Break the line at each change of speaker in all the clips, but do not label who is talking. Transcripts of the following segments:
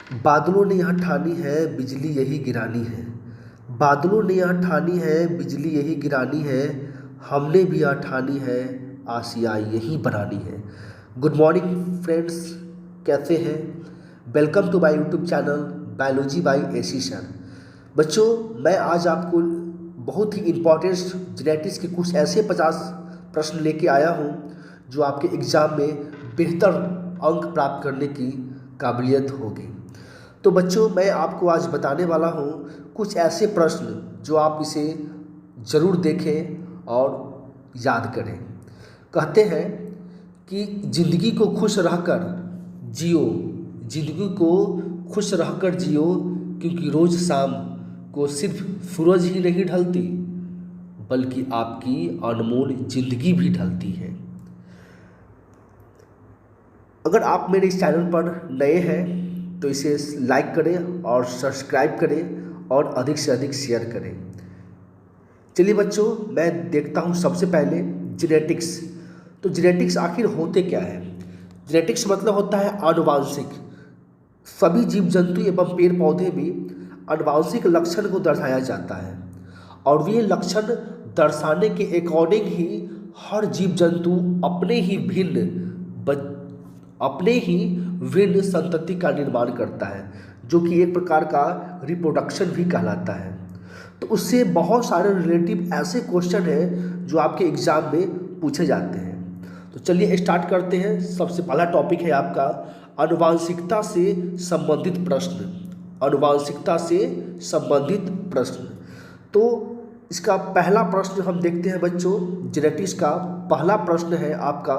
बादलों ने यहाँ ठानी है बिजली यही गिरानी है। बादलों ने यहाँ ठानी है बिजली यही गिरानी है। हमने भी यहाँ ठानी है आसिया यही बनानी है। गुड मॉर्निंग फ्रेंड्स, कैसे हैं? Welcome to my YouTube channel biology by AC sir. बच्चों, मैं आज आपको बहुत ही इम्पोर्टेंट जेनेटिक्स के कुछ ऐसे 50 प्रश्न लेके आया हूँ जो आपके एग्ज़ाम में बेहतर अंक प्राप्त करने की काबिलियत होगी। तो बच्चों, मैं आपको आज बताने वाला हूँ कुछ ऐसे प्रश्न जो आप इसे ज़रूर देखें और याद करें। कहते हैं कि ज़िंदगी को खुश रहकर जियो, ज़िंदगी को खुश रहकर जियो, क्योंकि रोज़ शाम को सिर्फ सूरज ही नहीं ढलती बल्कि आपकी अनमोल ज़िंदगी भी ढलती है। अगर आप मेरे इस चैनल पर नए हैं तो इसे लाइक करें और सब्सक्राइब करें और अधिक से अधिक शेयर करें। चलिए बच्चों, मैं देखता हूँ सबसे पहले जेनेटिक्स। तो जेनेटिक्स आखिर होते क्या है? जेनेटिक्स मतलब होता है आनुवांशिक। सभी जीव जंतु एवं पेड़ पौधे में आनुवांशिक लक्षण को दर्शाया जाता है और वे लक्षण दर्शाने के अकॉर्डिंग ही हर जीव जंतु अपने ही भिन्न संतति का निर्माण करता है, जो कि एक प्रकार का रिप्रोडक्शन भी कहलाता है। तो उससे बहुत सारे रिलेटिव ऐसे क्वेश्चन हैं जो आपके एग्जाम में पूछे जाते हैं। तो चलिए स्टार्ट करते हैं। सबसे पहला टॉपिक है आपका आनुवांशिकता से संबंधित प्रश्न। आनुवांशिकता से संबंधित प्रश्न। तो इसका पहला प्रश्न हम देखते हैं बच्चों। जेनेटिक्स का पहला प्रश्न है आपका,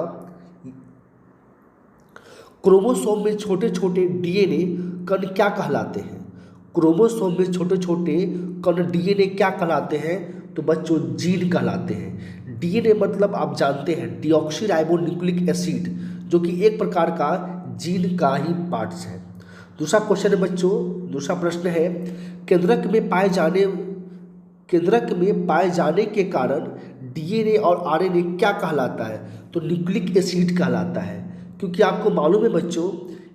क्रोमोसोम में छोटे छोटे डीएनए कण क्या कहलाते हैं? क्रोमोसोम में छोटे छोटे कण डीएनए क्या कहलाते हैं? तो बच्चों जीन कहलाते हैं। डीएनए मतलब आप जानते हैं डीऑक्सीराइबोन्यूक्लिक एसिड, जो कि एक प्रकार का जीन का ही पार्ट्स है। दूसरा क्वेश्चन है बच्चों, दूसरा प्रश्न है, केंद्रक में पाए जाने के कारण डीएनए और आरएनए क्या कहलाता है? तो न्यूक्लिक एसिड कहलाता है। क्योंकि आपको मालूम है बच्चों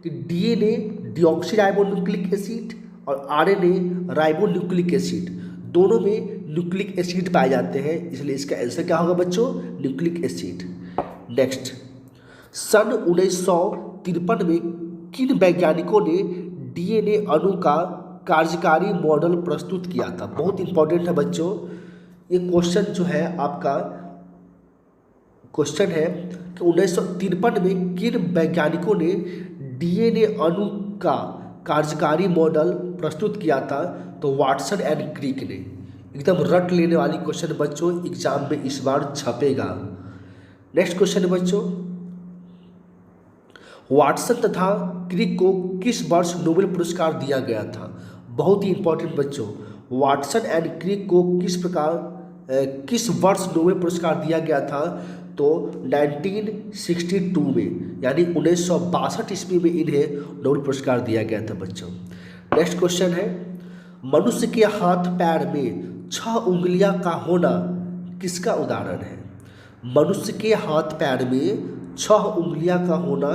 कि डीएनए डीऑक्सीराइबोन्यूक्लिक एसिड और आरएनए राइबोन्यूक्लिक एसिड, दोनों में न्यूक्लिक एसिड पाए जाते हैं, इसलिए इसका आंसर क्या होगा बच्चों? Nucleic acid. नेक्स्ट, सन 1953 में किन वैज्ञानिकों ने डीएनए अणु का कार्यकारी मॉडल प्रस्तुत किया था? बहुत इंपॉर्टेंट है बच्चों, ये क्वेश्चन जो है आपका क्वेश्चन है कि 1953 में किन वैज्ञानिकों ने डीएनए अणु का कार्यकारी मॉडल प्रस्तुत किया था? तो वाटसन एंड क्रिक ने। एकदम रट लेने वाली क्वेश्चन बच्चों, एग्जाम में इस बार छपेगा। नेक्स्ट क्वेश्चन है बच्चों, वाटसन तथा क्रिक को किस वर्ष नोबेल पुरस्कार दिया गया था? बहुत ही इंपॉर्टेंट बच्चों, वाटसन एंड क्रिक को किस वर्ष नोबेल पुरस्कार दिया गया था? तो 1962 में, यानी 1962 ईस्वी में इन्हें नोबेल पुरस्कार दिया गया था बच्चों। नेक्स्ट क्वेश्चन है, मनुष्य के हाथ पैर में 6 उंगलियां का होना किसका उदाहरण है? मनुष्य के हाथ पैर में 6 उंगलियां का होना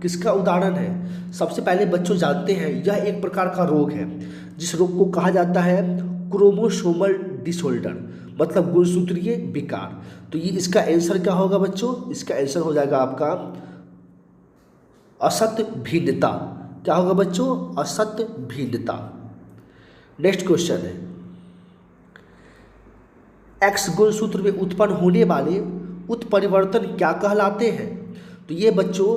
किसका उदाहरण है? सबसे पहले बच्चों जानते हैं यह एक प्रकार का रोग है जिस रोग को कहा जाता है क्रोमोसोमल डिसऑर्डर, मतलब गुणसूत्रीय विकार। तो ये इसका आंसर क्या होगा बच्चों? इसका आंसर हो जाएगा आपका असत भिन्नता। क्या होगा बच्चों? असत भिन्नता। नेक्स्ट क्वेश्चन है, एक्स गुणसूत्र में उत्पन्न होने वाले उत्परिवर्तन क्या कहलाते हैं? तो ये बच्चों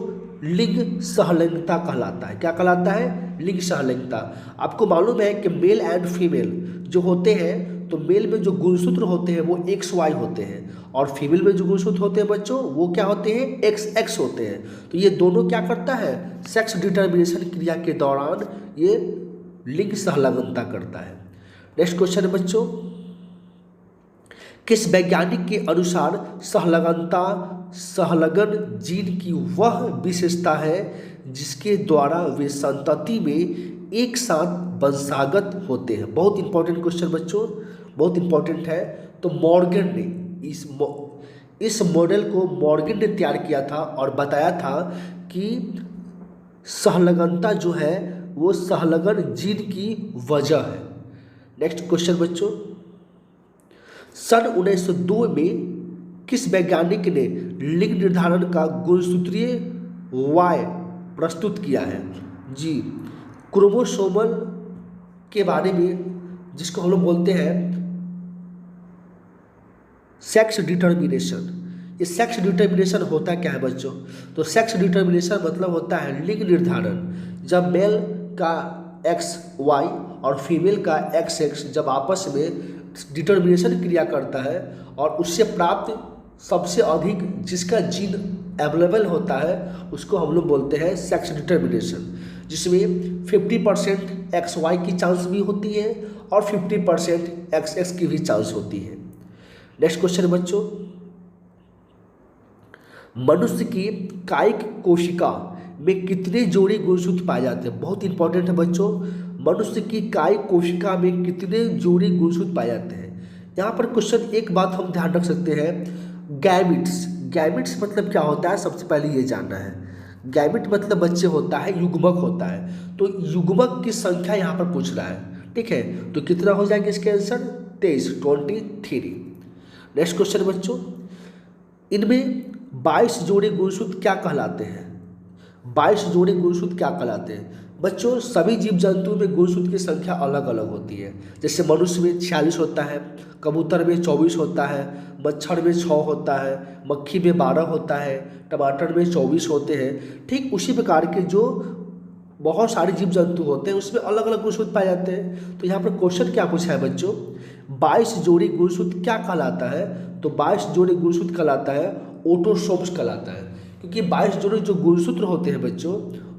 लिंग सहलिंगता कहलाता है। क्या कहलाता है? लिंग सहलिंगता। आपको मालूम है कि मेल एंड फीमेल जो होते हैं, तो मेल में जो गुणसूत्र होते हैं वो XY होते हैं और फीमेल में जो गुणसूत्र होते हैं बच्चों वो क्या होते हैं? XX होते हैं। तो ये दोनों क्या करता है? सेक्स डिटर्मिनेशन क्रिया के दौरान ये लिंग सहलग्नता करता है। नेक्स्ट क्वेश्चन है बच्चों, किस वैज्ञानिक के अनुसार सहलगन जीन की वह विशेषता है जिसके द्वारा वे संतति में एक साथ वंशागत होते हैं? बहुत इंपॉर्टेंट क्वेश्चन बच्चों, बहुत इंपॉर्टेंट है। तो मॉर्गन ने इस मॉडल को मॉर्गन ने तैयार किया था और बताया था कि सहलगनता जो है वो सहलगन जीन की वजह है। नेक्स्ट क्वेश्चन बच्चों, सन 1902 में किस वैज्ञानिक ने लिंग निर्धारण का गुणसूत्रीय वाय प्रस्तुत किया है? जी, क्रोमोसोमल के बारे में, जिसको हम लोग बोलते हैं सेक्स डिटर्मिनेशन। ये सेक्स डिटर्मिनेशन होता क्या है बच्चों? तो सेक्स डिटर्मिनेशन मतलब होता है लिंग निर्धारण। जब मेल का XY और फीमेल का XX जब आपस में डिटर्मिनेशन क्रिया करता है और उससे प्राप्त सबसे अधिक जिसका जीन अवेलेबल होता है उसको हम लोग बोलते हैं सेक्स डिटर्मिनेशन, जिसमें 50% XY की चांस भी होती है और 50% XX की भी चांस होती है। नेक्स्ट क्वेश्चन बच्चों, मनुष्य की कायिक कोशिका में कितने जोड़े गुणसूत्र पाए जाते हैं? बहुत इंपॉर्टेंट है बच्चों, मनुष्य की कायिक कोशिका में कितने जोड़े गुणसूत्र पाए जाते हैं? यहाँ पर क्वेश्चन एक बात हम ध्यान रख सकते हैं, गैमिट्स। गैमिट्स मतलब क्या होता है, सबसे पहले ये जानना है। गैमिट मतलब बच्चे होता है, युग्मक होता है। तो युग्मक की संख्या यहाँ पर पूछ रहा है, ठीक है। तो कितना हो जाएगा इसके आंसर? 23। नेक्स्ट क्वेश्चन बच्चों, इनमें 22 जोड़े गुणसूत्र क्या कहलाते हैं? 22 जोड़े गुणसूत्र क्या कहलाते हैं? बच्चों, सभी जीव जंतु में गुणसूत्र की संख्या अलग अलग होती है। जैसे मनुष्य में 46 होता है, कबूतर में 24 होता है, मच्छर में 6 होता है, मक्खी में 12 होता है, टमाटर में 24 होते हैं। ठीक उसी प्रकार के जो बहुत सारे जीव जंतु होते हैं उसमें अलग अलग गुणसूत्र पाए जाते हैं। तो यहाँ पर क्वेश्चन क्या पूछा है बच्चों, 22 जोड़ी गुणसूत्र क्या कहलाता है? तो 22 जोड़ी गुणसूत्र कहलाता है ऑटोसोम्स कहलाता है, क्योंकि 22 जोड़े जो गुणसूत्र होते हैं बच्चों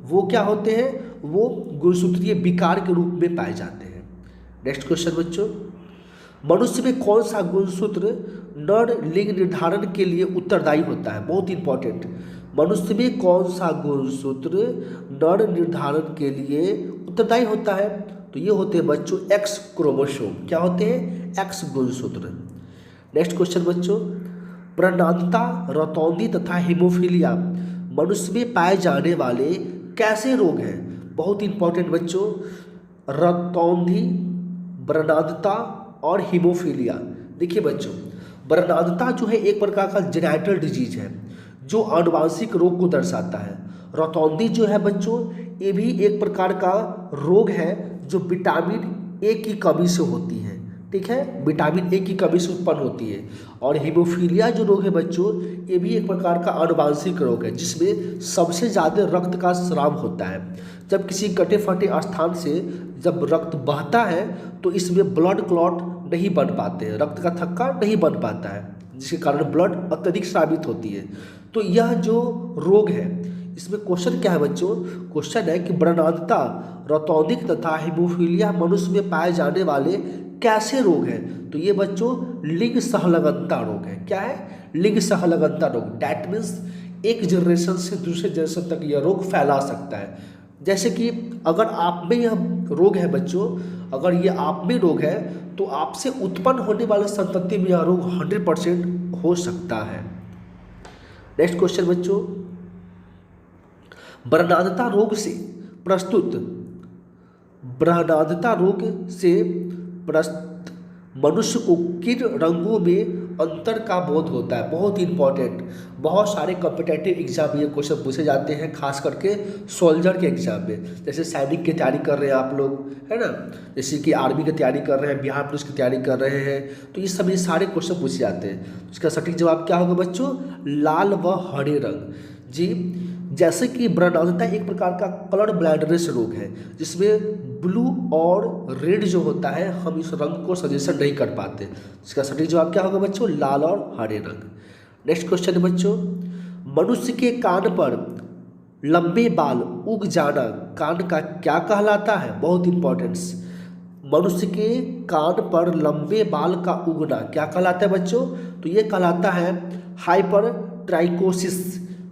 वो क्या होते हैं? वो गुणसूत्रीय विकार के रूप में पाए जाते हैं। नेक्स्ट क्वेश्चन बच्चों, मनुष्य में कौन सा गुणसूत्र नर लिंग निर्धारण के लिए उत्तरदायी होता है? बहुत इंपॉर्टेंट, मनुष्य में कौन सा गुणसूत्र नर निर्धारण के लिए उत्तरदायी होता है? तो ये होते हैं बच्चों X क्रोमोसोम। क्या होते हैं? X गुणसूत्र। नेक्स्ट क्वेश्चन बच्चों, प्रणांतता, रतौंधी तथा हीमोफीलिया मनुष्य में पाए जाने वाले कैसे रोग हैं? बहुत इंपॉर्टेंट बच्चों, रतौंधी, व्रणांतता और हीमोफीलिया। देखिए बच्चों, व्रणांतता जो है एक प्रकार का जेनेटल डिजीज है जो आनुवांशिक रोग को दर्शाता है। रतौंधी जो है बच्चों ये भी एक प्रकार का रोग है जो विटामिन ए की कमी से होती है, ठीक है, विटामिन ए की कमी से उत्पन्न होती है। और हीमोफीलिया जो रोग है बच्चों ये भी एक प्रकार का आनुवांशिक रोग है जिसमें सबसे ज़्यादा रक्त का स्राव होता है। जब किसी कटे फटे स्थान से जब रक्त बहता है तो इसमें ब्लड क्लॉट नहीं बन पाते हैं, रक्त का थक्का नहीं बन पाता है, जिसके कारण ब्लड अत्यधिक स्रावित होती है। तो यह जो रोग है इसमें क्वेश्चन क्या है बच्चों? क्वेश्चन है कि व्रणांतता, रतौंधिक तथा हीमोफीलिया मनुष्य में पाए जाने वाले कैसे रोग हैं? तो ये बच्चों लिंग सहलगनता रोग है। क्या है? लिंग सहलगनता रोग। डैट मीन्स एक जनरेशन से दूसरे जनरेशन तक यह रोग फैला सकता है। जैसे कि अगर आप में यह रोग है बच्चों, अगर ये आप में रोग है तो आपसे उत्पन्न होने वाले संतति में यह रोग 100% हो सकता है। नेक्स्ट क्वेश्चन बच्चों, व्रणांतता रोग से प्रस्तुत मनुष्य को किन रंगों में अंतर का बोध होता है? बहुत इंपॉर्टेंट, बहुत सारे कॉम्पिटिटिव एग्जाम में ये क्वेश्चन पूछे जाते हैं, खास करके सोल्जर के एग्जाम में। जैसे सैनिक की तैयारी कर रहे हैं आप लोग, है ना, जैसे कि आर्मी की तैयारी कर रहे हैं, बिहार पुलिस की तैयारी कर रहे हैं, तो ये सब ये सारे क्वेश्चन पूछे जाते हैं। इसका सटीक जवाब क्या होगा बच्चों? लाल व हरे रंग। जी, जैसे कि व्रणांतता एक प्रकार का कलर ब्लाइंडनेस रोग है जिसमें ब्लू और रेड जो होता है हम इस रंग को सजेशन नहीं कर पाते। इसका सटीक जवाब क्या होगा बच्चों? लाल और हरे रंग। नेक्स्ट क्वेश्चन है बच्चों, मनुष्य के कान पर लंबे बाल उग जाना कान का क्या कहलाता है? बहुत इंपॉर्टेंस, मनुष्य के कान पर लंबे बाल का उगना क्या कहलाता है बच्चों? तो ये कहलाता है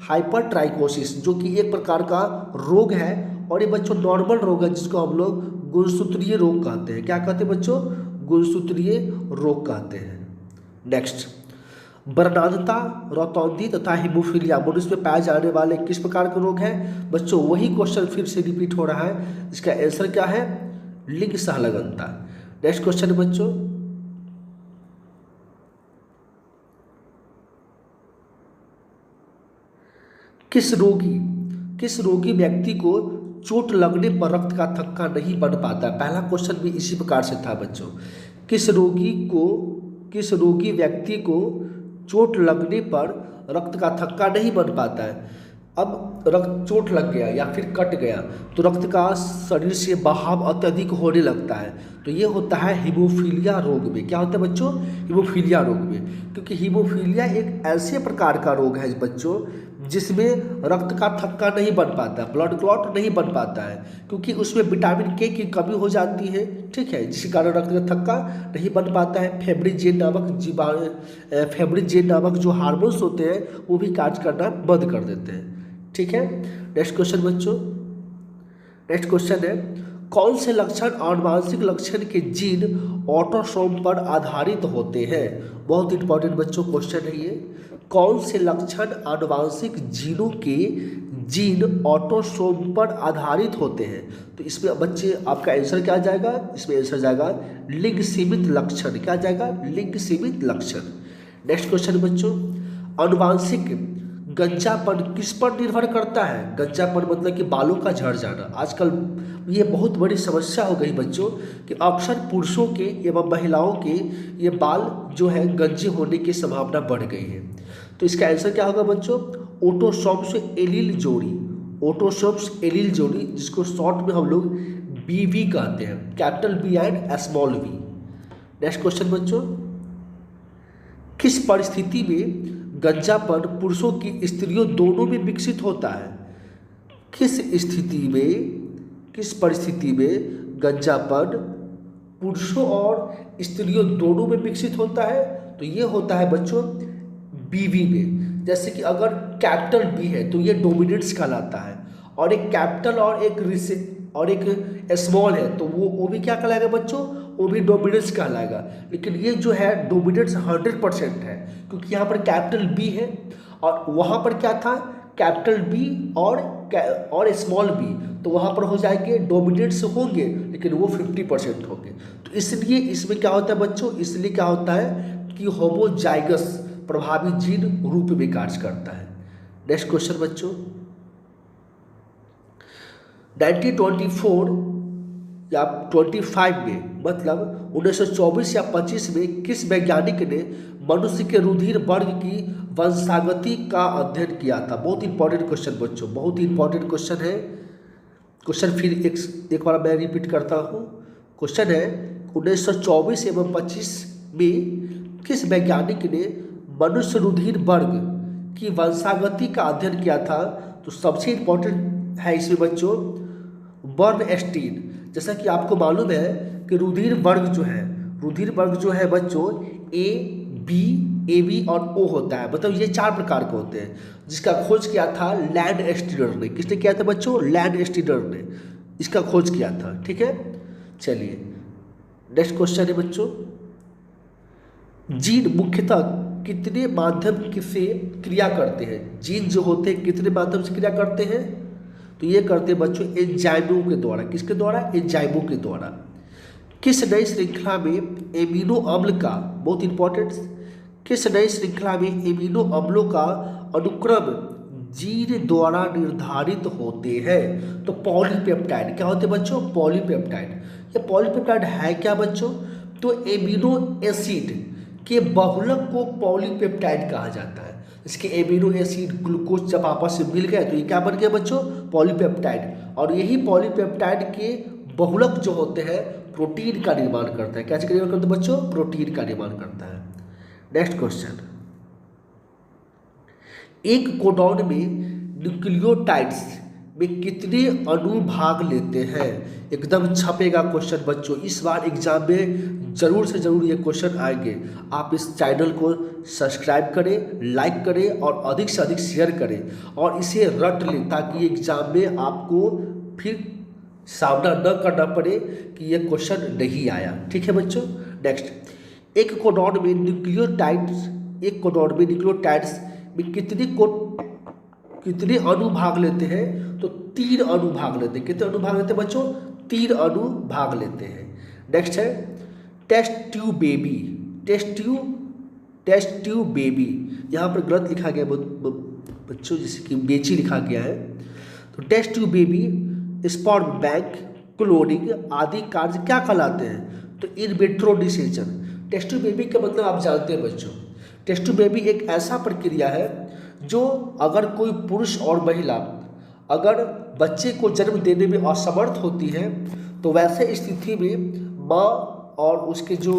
हाइपरट्राइकोसिस, जो कि एक प्रकार का रोग है और ये बच्चों नॉर्मल रोग है जिसको हम लोग गुणसूत्रीय रोग कहते हैं। क्या कहते हैं बच्चों? गुणसूत्रीय रोग कहते हैं। नेक्स्ट, वर्णांधता, रतौंधी तथा हीमोफीलिया मनुष्य में पाए जाने वाले किस प्रकार के रोग हैं बच्चों? वही क्वेश्चन फिर से रिपीट हो रहा है। इसका आंसर क्या है? लिंग सहलगनता। नेक्स्ट क्वेश्चन बच्चों, किस रोगी व्यक्ति को चोट लगने पर रक्त का थक्का नहीं बन पाता? पहला क्वेश्चन भी इसी प्रकार से था बच्चों। किस रोगी व्यक्ति को चोट लगने पर रक्त का थक्का नहीं बन पाता है? अब रक्त चोट लग गया या फिर कट गया तो रक्त का शरीर से बहाव अत्यधिक होने लगता है, तो ये होता है हीमोफीलिया रोग में। क्या होता है बच्चों? हीमोफीलिया रोग में। क्योंकि हीमोफीलिया एक ऐसे प्रकार का रोग है बच्चों जिसमें रक्त का थक्का नहीं बन पाता, ब्लड क्लॉट नहीं बन पाता है, क्योंकि उसमें विटामिन के की कमी हो जाती है, ठीक है, जिसके कारण रक्त का थक्का नहीं बन पाता है। फेब्रिजेन नामक जो हार्मोन्स होते हैं वो भी कार्य करना बंद कर देते हैं, ठीक है। नेक्स्ट क्वेश्चन बच्चों, नेक्स्ट क्वेश्चन है, कौन से लक्षण आनुवांशिक लक्षण के जीन ऑटोसोम पर आधारित होते हैं? बहुत इंपॉर्टेंट बच्चों क्वेश्चन है ये। कौन से लक्षण आनुवांशिक जीनों के जीन ऑटोसोम पर आधारित होते हैं? तो इसमें बच्चे आपका आंसर क्या आ जाएगा? इसमें आंसर जाएगा लिंग सीमित लक्षण। क्या जाएगा? लिंग सीमित लक्षण। नेक्स्ट क्वेश्चन बच्चों, आनुवांशिक गंजापन किस पर निर्भर करता है? गंजापन मतलब कि बालों का झड़ जाना। आजकल ये बहुत बड़ी समस्या हो गई बच्चों कि अक्सर पुरुषों के एवं महिलाओं के ये बाल जो है गंजे होने की संभावना बढ़ गई है। तो इसका आंसर क्या होगा बच्चों? ऑटोसोम्स एलील जोड़ी। ऑटोसोम्स एलील जोड़ी जिसको शॉर्ट में हम लोग बीवी कहते हैं, capital B and small V. Next question बच्चों, किस परिस्थिति में गंजापन पुरुषों की स्त्रियों दोनों में विकसित होता है? किस परिस्थिति में गंजापन पुरुषों और स्त्रियों दोनों में विकसित होता है? तो ये होता है बच्चों बीवी में। जैसे कि अगर कैपिटल बी है तो ये डोमिनेंस कहलाता है, और एक कैपिटल और एक स्मॉल है तो वो भी क्या कहलाएगा बच्चों? वो भी डोमिनेंस कहलाएगा। लेकिन ये जो है डोमिनेंस 100% है, क्योंकि यहाँ पर कैपिटल बी है और वहाँ पर क्या था? कैपिटल बी और स्मॉल बी, तो वहाँ पर हो जाएंगे डोमिनेंट्स होंगे, लेकिन वो 50% होंगे। तो इसलिए इसमें क्या होता है बच्चों? इसलिए क्या होता है कि होमोजाइगस प्रभावी जीन रूप में कार्य करता है। नेक्स्ट क्वेश्चन बच्चों, 1924 या 25 में मतलब 1924 या 25 में किस वैज्ञानिक ने मनुष्य के रुधिर वर्ग की वंशागति का अध्ययन किया था? बहुत इंपॉर्टेंट क्वेश्चन बच्चों, बहुत इंपॉर्टेंट क्वेश्चन है। क्वेश्चन फिर एक बार मैं रिपीट करता हूँ। क्वेश्चन है 1924 एवं 25 में किस वैज्ञानिक ने मनुष्य रुधिर वर्ग की वंशागति का अध्ययन किया था? तो सबसे इंपॉर्टेंट है इसमें बच्चों बर्नस्टीन। जैसा कि आपको मालूम है कि रुधिर वर्ग जो है बच्चों ए बी और ओ होता है, मतलब ये 4 प्रकार के होते हैं, जिसका खोज किया था लैंडस्टीनर ने। किसने किया था बच्चों? लैंडस्टीनर ने इसका खोज किया था, ठीक है। चलिए नेक्स्ट क्वेश्चन है बच्चों, जीन मुख्यतः कितने माध्यम से क्रिया करते हैं? जीन जो होते हैं कितने माध्यम से क्रिया करते हैं? तो ये करते हैं बच्चों एंजाइमों के द्वारा। किसके द्वारा? एंजाइमों के द्वारा। किस नई श्रृंखला में एमिनो अम्ल का, बहुत इंपॉर्टेंट, किस नई श्रृंखला में एमिनो अम्लों का अनुक्रम जीन द्वारा निर्धारित होते हैं? तो पॉलीपेप्टाइड। क्या होते हैं बच्चों? पॉलीपेप्टाइड। ये पॉलीपेप्टाइड है क्या बच्चों? तो एमिनो एसिड के बहुलक को पॉलीपेप्टाइड कहा जाता है। इसके एमिनो एसिड ग्लूकोज जब आपस में मिल गए तो ये क्या बन गया बच्चों? पॉलीपेप्टाइड। और यही पॉलीपेप्टाइड के बहुलक जो होते हैं प्रोटीन का निर्माण करता है। क्या निर्माण करता है बच्चों? प्रोटीन का निर्माण करता है। नेक्स्ट क्वेश्चन, एक कोडॉन में न्यूक्लियोटाइड्स में कितने अणु भाग लेते हैं? एकदम छपेगा क्वेश्चन बच्चों, इस बार एग्जाम में जरूर से जरूर ये क्वेश्चन आएंगे। आप इस चैनल को सब्सक्राइब करें, लाइक करें और अधिक से अधिक शेयर करें और इसे रट लें, ताकि एग्जाम में आपको फिर सामना न करना पड़े कि ये क्वेश्चन नहीं आया, ठीक है बच्चों। नेक्स्ट, एक कोडॉन में न्यूक्लियोटाइड्स एक कोडॉन में न्यूक्लियोटाइड्स में कितने अणु भाग लेते हैं? तो 3 अणु भाग लेते हैं। कितने अणु भाग लेते हैं बच्चों? 3 अणु भाग लेते हैं। नेक्स्ट है test tube baby. Test tube baby, यहाँ पर गलत लिखा गया बच्चों, जैसे कि बेची लिखा गया है। तो test tube baby sperm bank cloning आदि कार्य क्या कहलाते हैं? तो इन विट्रो निषेचन। टेस्ट ट्यूब बेबी का मतलब आप जानते हैं बच्चों, टेस्ट ट्यूब बेबी एक ऐसा प्रक्रिया है जो अगर कोई पुरुष और महिला अगर बच्चे को जन्म देने में असमर्थ होती है तो वैसे स्थिति में माँ और उसके जो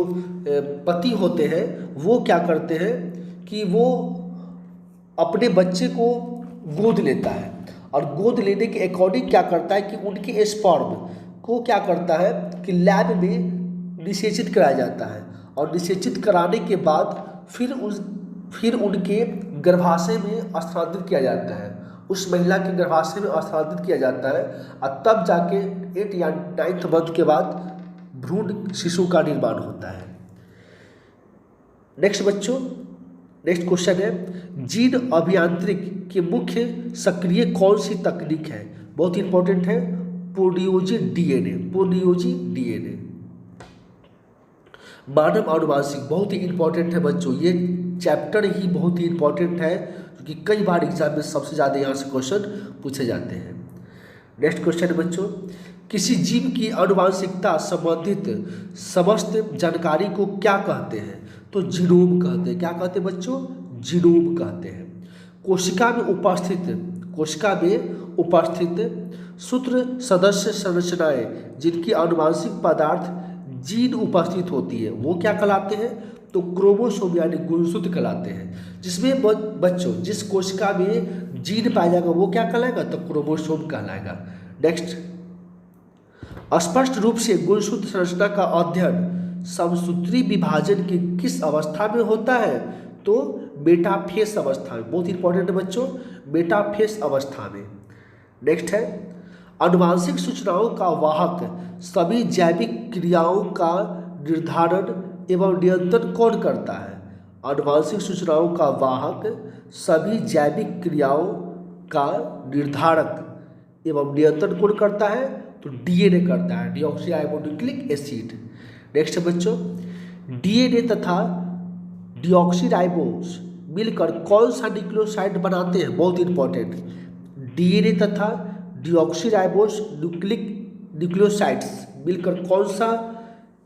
पति होते हैं वो क्या करते हैं कि वो अपने बच्चे को गोद लेता है और गोद लेने के अकॉर्डिंग क्या करता है कि उनके स्पर्म को क्या करता है कि लैब में निषेचित कराया जाता है और निषेचित कराने के बाद फिर उनके गर्भाशय में स्थानांतरित किया जाता है, उस महिला के गर्भाशय में स्थानांतरित किया जाता है और तब जाके 8 या 9th मंथ के बाद भ्रूण शिशु का निर्माण होता है। नेक्स्ट बच्चों, नेक्स्ट क्वेश्चन है जीन अभियांत्रिक की मुख्य सक्रिय कौन सी तकनीक है? बहुत इंपॉर्टेंट है, पोलियोजी डीएनए। मानव आनुवांशिक बहुत ही इंपॉर्टेंट है बच्चों, ये चैप्टर ही बहुत ही इंपॉर्टेंट है क्योंकि कई बार एग्जाम में सबसे ज़्यादा यहाँ से क्वेश्चन पूछे जाते हैं। नेक्स्ट क्वेश्चन है बच्चों, किसी जीव की आनुवांशिकता संबंधित समस्त जानकारी को क्या कहते हैं? तो जीनोम कहते हैं। क्या कहते हैं बच्चों? जीनोम कहते हैं। कोशिका में उपस्थित सूत्र सदस्य संरचनाएं जिनकी आनुवांशिक पदार्थ जीन उपस्थित होती है वो क्या कहलाते हैं? तो क्रोमोसोम यानी गुणसूत्र कहलाते हैं। जिसमें बच्चों जिस कोशिका में जीन पाया जाएगा वो क्या कहलाएगा? तो क्रोमोसोम कहलाएगा। नेक्स्ट, स्पष्ट रूप से गुणसूत्र संरचना का अध्ययन समसूत्री विभाजन की किस अवस्था में होता है? तो मेटाफेस अवस्था में। बहुत इंपॉर्टेंट है बच्चों, मेटाफेस अवस्था में। नेक्स्ट है आनुवांशिक सूचनाओं का वाहक सभी जैविक क्रियाओं का निर्धारण एवं नियंत्रण कौन करता है? आनुवांशिक सूचनाओं का वाहक सभी जैविक क्रियाओं का निर्धारक एवं नियंत्रण कौन करता है? तो डीएनए करता है, डीऑक्सीराइबोन्यूक्लिक एसिड। नेक्स्ट बच्चों, डीएनए तथा डीऑक्सीराइबोस मिलकर कौन सा न्यूक्लियोसाइड बनाते हैं? बहुत इंपॉर्टेंट, डीएनए तथा डीऑक्सीराइबोस न्यूक्लियोसाइड्स मिलकर कौन सा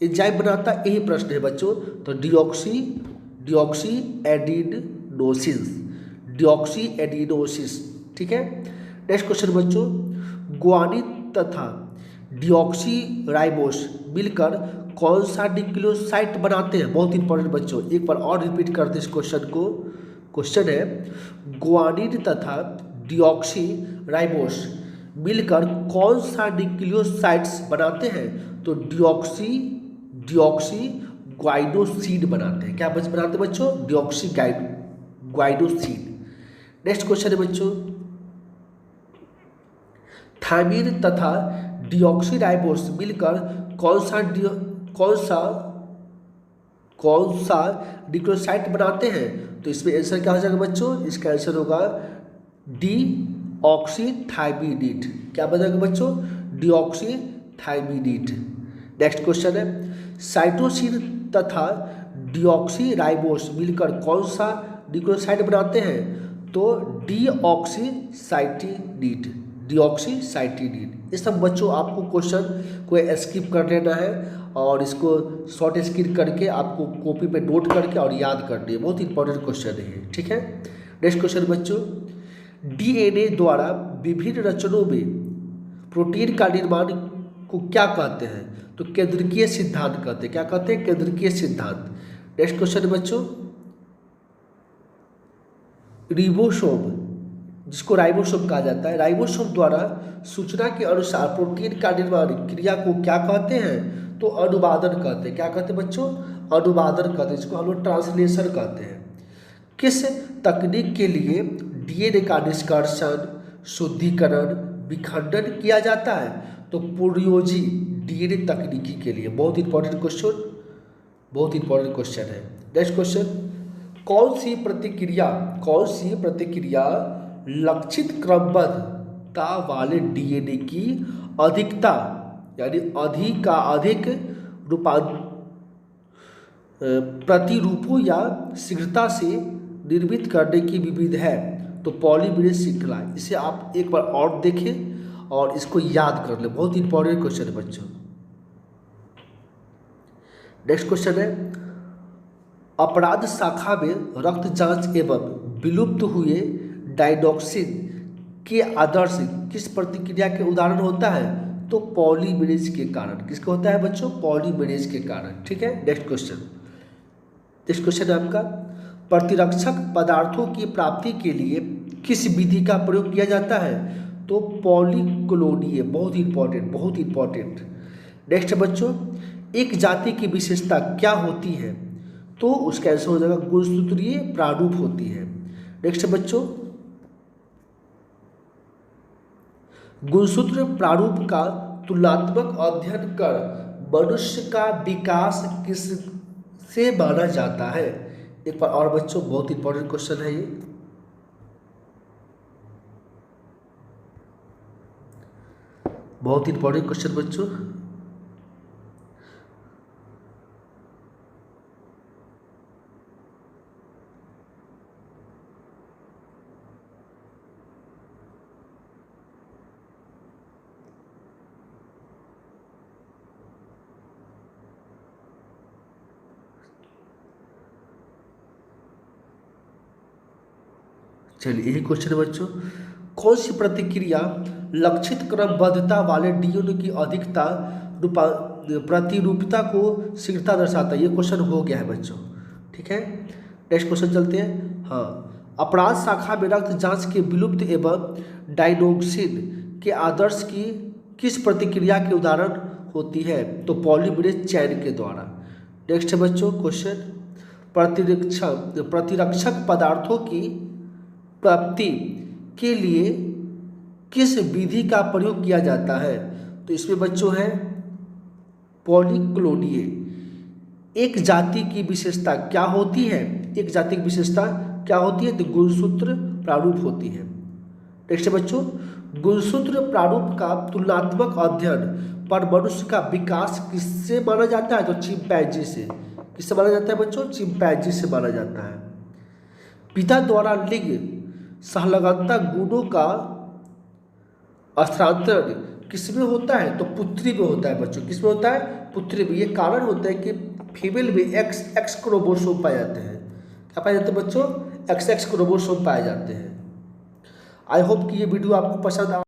एंजाइम बनाता है? यही प्रश्न है बच्चों। तो डीऑक्सी एडिनोसिस। ठीक है। नेक्स्ट क्वेश्चन बच्चों, ग्वानिन तथा डीऑक्सीराइबोस मिलकर कौन सा न्यूक्लियोसाइड बनाते हैं? बहुत इंपॉर्टेंट बच्चों, एक बार और रिपीट करते हैं इस क्वेश्चन को। क्वेश्चन है ग्वानिन तथा डीऑक्सीराइबोस मिलकर कौन सा न्यूक्लियोसाइड्स बनाते हैं? तो डीऑक्सी ग्वाइडोसिन बनाते हैं। क्या बनाते हैं बच्चों? डीऑक्सी ग्वाइडोसिन। नेक्स्ट क्वेश्चन है बच्चों, थायमिन तथा डीऑक्सीराइबोस मिलकर कौन सा न्यूक्लियोसाइड बनाते हैं? तो इसमें आंसर क्या हो जाएगा बच्चों? इसका आंसर होगा डीऑक्सीथायमिनेट। क्या बनेगा बच्चों? डीऑक्सीथायमिनेट। नेक्स्ट क्वेश्चन है साइटोसिन तथा डीऑक्सीराइबोस मिलकर कौन सा न्यूक्लियोसाइड बनाते हैं? तो डीऑक्सीसाइटिनिन। ये सब बच्चों आपको क्वेश्चन को स्किप कर लेना है और इसको शॉर्ट स्क्रीन करके आपको कॉपी पे नोट करके और याद करनी है। बहुत इंपॉर्टेंट क्वेश्चन है ये। ठीक है। नेक्स्ट क्वेश्चन बच्चों, डीएनए द्वारा विभिन्न रचनों में प्रोटीन का निर्माण को क्या कहते हैं? तो केंद्रकीय सिद्धांत कहते हैं। क्या कहते हैं? केंद्रकीय सिद्धांत। नेक्स्ट क्वेश्चन बच्चों, रिबोसोम, जिसको राइबोसोम कहा जाता है, राइबोसोम द्वारा सूचना के अनुसार प्रोटीन का निर्माण क्रिया को क्या कहते हैं? तो अनुवादन कहते हैं। क्या कहते हैं बच्चों? अनुवादन कहते हैं, जिसको हम लोग ट्रांसलेशन कहते हैं। किस तकनीक के लिए डीएनए का निष्कर्षण, शुद्धिकरण, विखंडन किया जाता है? तो पोलियोजी डीएनए तकनीकी के लिए। बहुत इंपॉर्टेंट क्वेश्चन है। नेक्स्ट क्वेश्चन, कौन सी प्रतिक्रिया लक्षित क्रमबद्धता वाले डीएनए की अधिकता यानी अधिक का अधिक प्रतिरूपों या शीघ्रता से निर्मित करने की विविध है? तो पॉलीमरेज श्रृंखला। इसे आप एक बार और देखें और इसको याद कर लें, बहुत इंपॉर्टेंट क्वेश्चन है बच्चों। नेक्स्ट क्वेश्चन है, अपराध शाखा में रक्त जांच एवं विलुप्त हुए डायडॉक्सिन के आदर्श किस प्रतिक्रिया के उदाहरण होता है? तो पॉलीमरेज के कारण। किसका होता है बच्चों? पॉलीमरेज के कारण। ठीक है। नेक्स्ट क्वेश्चन है आपका, प्रतिरक्षक पदार्थों की प्राप्ति के लिए किस विधि का प्रयोग किया जाता है? तो पॉलीक्लोनिय। बहुत इंपॉर्टेंट। नेक्स्ट बच्चों, एक जाति की विशेषता क्या होती है? तो उसका आंसर हो जाएगा गुणसूत्रीय प्रारूप होती है। नेक्स्ट बच्चों, गुणसूत्र प्रारूप का तुलनात्मक अध्ययन कर मनुष्य का विकास किससे माना जाता है? एक बार और बच्चों, बहुत इंपॉर्टेंट क्वेश्चन है ये। बहुत इंपॉर्टेंट क्वेश्चन बच्चों। चलिए, यही क्वेश्चन है बच्चों। कौन सी प्रतिक्रिया लक्षित क्रमबद्धता वाले डीएनए की अधिकता प्रतिरूपता को शीघ्रता दर्शाता है? ये क्वेश्चन हो गया है बच्चों। ठीक है। नेक्स्ट क्वेश्चन चलते हैं। हाँ, अपराध शाखा में रक्त जांच के विलुप्त एवं डायडॉक्सिन के आदर्श की किस प्रतिक्रिया के उदाहरण होती है? तो पॉलीमरेज चैन के द्वारा। नेक्स्ट है बच्चों क्वेश्चन, प्रतिरक्षक पदार्थों की प्राप्ति के लिए किस विधि का प्रयोग किया जाता है? तो इसमें बच्चों है पॉलीक्लोनिय। एक जाति की विशेषता क्या होती है? तो गुणसूत्र प्रारूप होती है। नेक्स्ट बच्चों, गुणसूत्र प्रारूप का तुलनात्मक अध्ययन पर मनुष्य का विकास किससे माना जाता है? तो चिंपैंजी से। किससे माना जाता है बच्चों? चिंपैंजी से माना जाता है। पिता द्वारा लिंग सहलगनता गुणों का स्थानांतरण किसमें होता है? तो पुत्री में होता है बच्चों। किसमें होता है? पुत्री में। ये कारण होता है कि फीमेल में एक्स क्रोमोसोम पाए जाते हैं। क्या पाए जाते हैं बच्चों? एक्स क्रोमोसोम पाए जाते हैं। आई होप कि ये वीडियो आपको पसंद